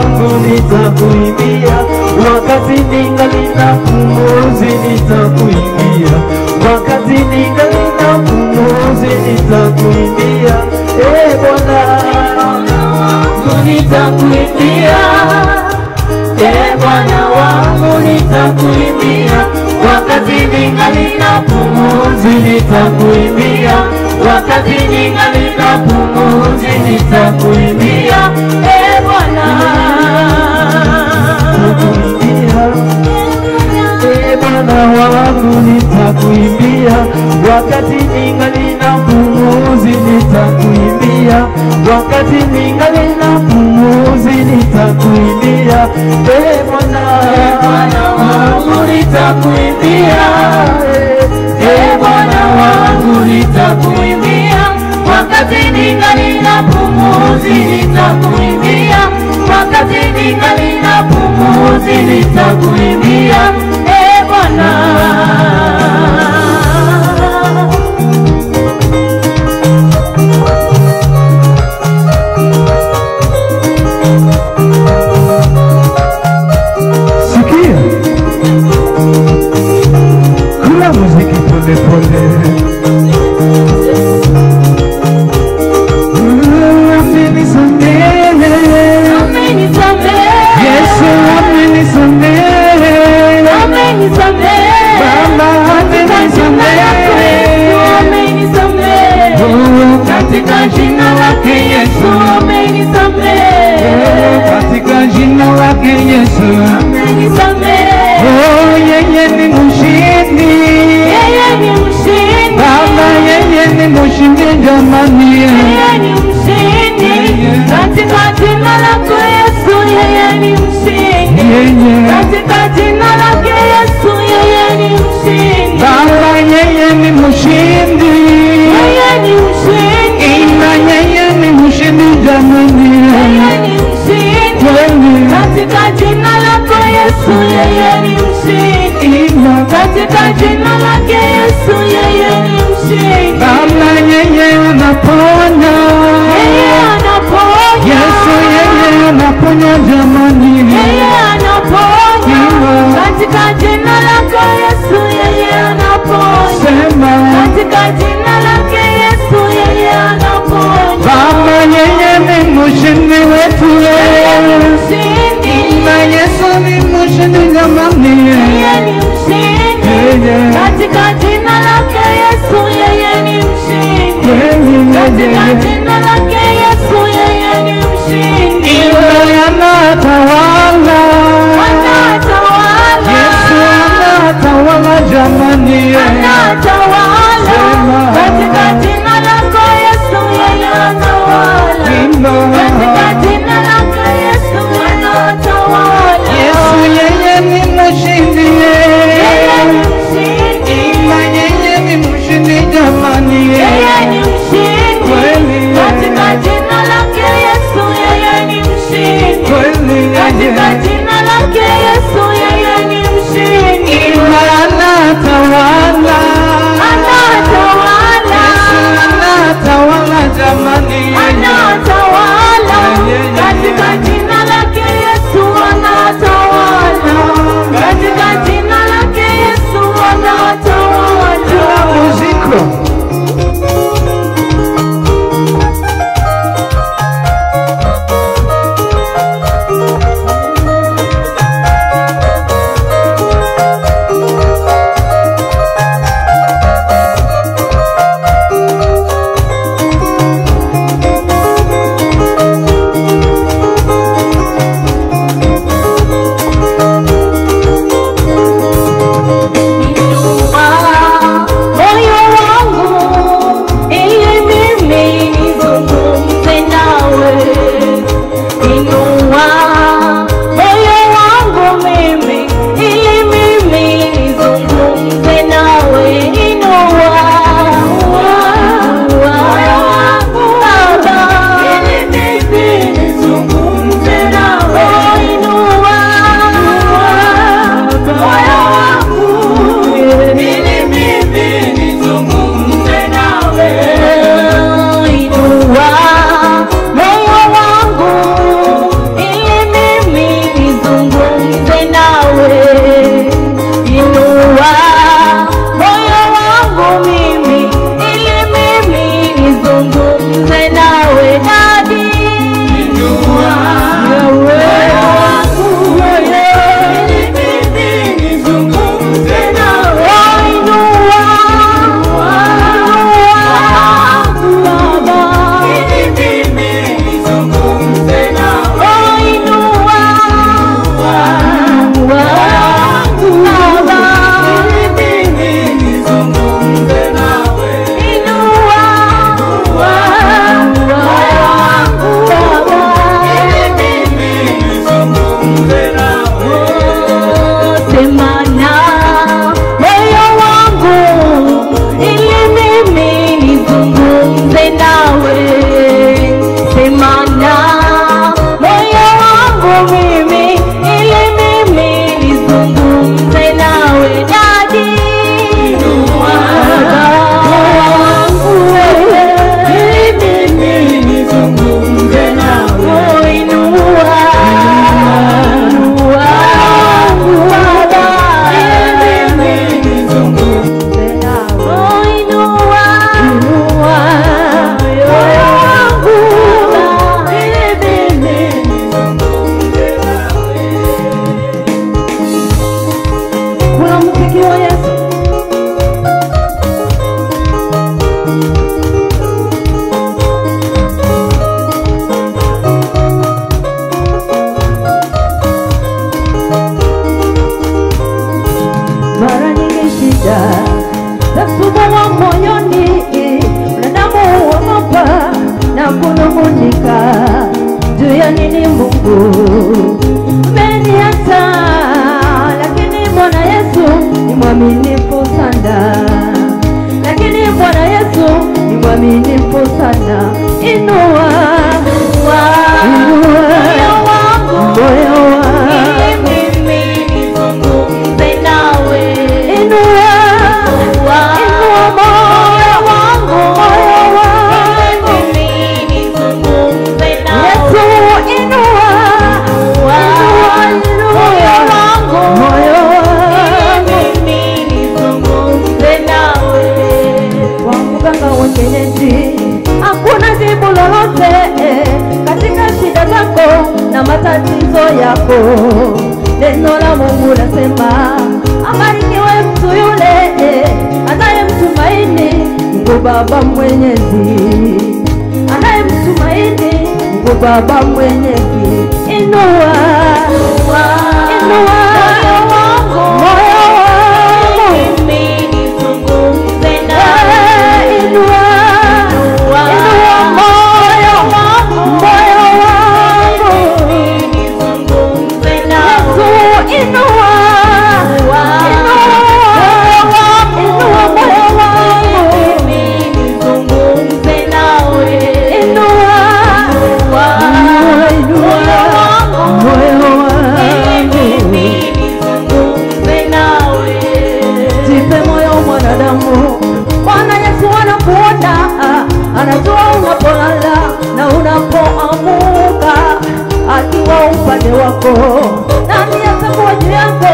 wangu nitakuimbia, wakati ningali na pumzi nitakuimbia, wakati ningali na pumzi nitakuimbia. Bwana wangu nitakuimbia, Bwana wangu nitakuimbia, wakati ningali na pumzi nitakuimbia, wakati ningali na pumzi nitakuimbia. Bwana Bwana wangu nitakuimbia, wakati ningali na pumzi nitakuimbia, wakati ningali na pumzi nitakuimbia. Bwana wangu nitakuimbia, Bwana wangu nitakuimbia, wakati ningali na pumzi nitakuimbia, wakati ningali na pumzi nitakuimbia. Bwana sikia, kuna muziki pole pole. Katika jina lake Yesu amenisamehe, katika jina lake Yesu amenisamehe. Yeye ni mshindi, yeye ni mshindi Baba, yeye ni mshindi jamani, yeye ni mshindi. Katika jina lake Yesu yeye ni mshindi, katika jina lake Yesu yeye ni mshindi Baba, yeye ni mshindi, yeye ni mshindi. Yeye ni mshindi jamani, yeye ni mshindi. Katika jina lako Yesu yeye ni mshindi, katika jina lake Yesu yeye ni mshindi Baba, yeye anaponya, yeye anaponya Yesu, yeye anaponya jamani, yeye anaponya. Katika jina lako Yesu yeye anaponya, sema katika jina lake Yesu yeye anaponya Baba, yeye ni mshindi wetu, yeye ni mshindi na Yesu ni mshindi jamani, yeye ni mshindi. Katika jina lake Yesu yeye ni mshindi, katika jina lake Yesu yeye ni mshindi. Yeye anatawala, anatawala Yesu anatawala jamani, anatawala. Katika jina lako Yesu yeye anatawala, katika jina lako Yesu anatawala. Yesu yeye ni mshindi, yeye ni mshindi na yeye ni mshindi jamani, yeye ni mshindi. matatizo yako. Neno la Mungu lasema, abarikiwe mtu yule anayemtumaini Mungu Baba Mwenyezi, anayemtumaini Mungu Baba Mwenyezi. Inua, inua, inua moyo wangu, mimi nizungumze nawe. Inua, inua moyo wangu, mimi nizungumze nawe. Inua, inua moyo wangu, mimi nizungumze nawe. Inua, jipe moyo mwanadamu. Bwana Yesu anakuona, anajua unapolala na unapoamuka, akiwa upande wako, nani atakuwa juu yako?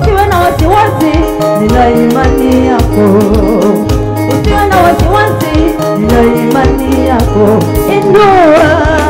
Usiwe na wasiwasi, nina imani yako. Usiwe na wasiwasi, nina imani yako. Inua.